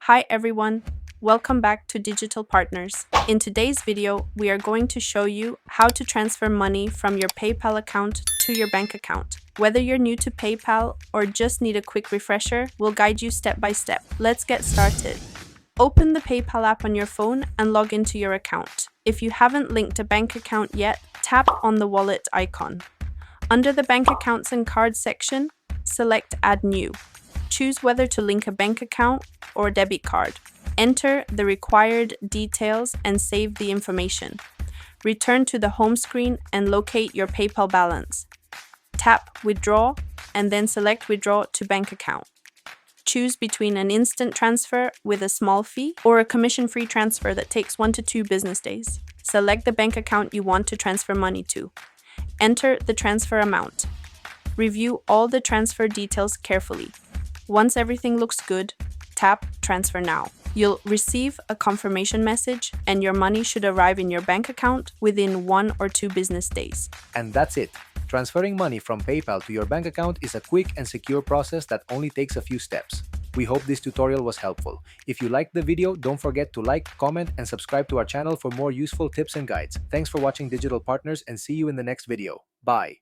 Hi everyone, welcome back to Digital Partners. In today's video, we are going to show you how to transfer money from your PayPal account to your bank account. Whether you're new to PayPal or just need a quick refresher, we'll guide you step by step. Let's get started. Open the PayPal app on your phone and log into your account. If you haven't linked a bank account yet, tap on the wallet icon. Under the bank accounts and cards section, select Add New. Choose whether to link a bank account or debit card. Enter the required details and save the information. Return to the home screen and locate your PayPal balance. Tap Withdraw and then select Withdraw to bank account. Choose between an instant transfer with a small fee or a commission-free transfer that takes 1 to 2 business days. Select the bank account you want to transfer money to. Enter the transfer amount. Review all the transfer details carefully. Once everything looks good, tap Transfer Now. You'll receive a confirmation message and your money should arrive in your bank account within 1 or 2 business days. And that's it. Transferring money from PayPal to your bank account is a quick and secure process that only takes a few steps. We hope this tutorial was helpful. If you liked the video, don't forget to like, comment, and subscribe to our channel for more useful tips and guides. Thanks for watching Digital Partners and see you in the next video. Bye.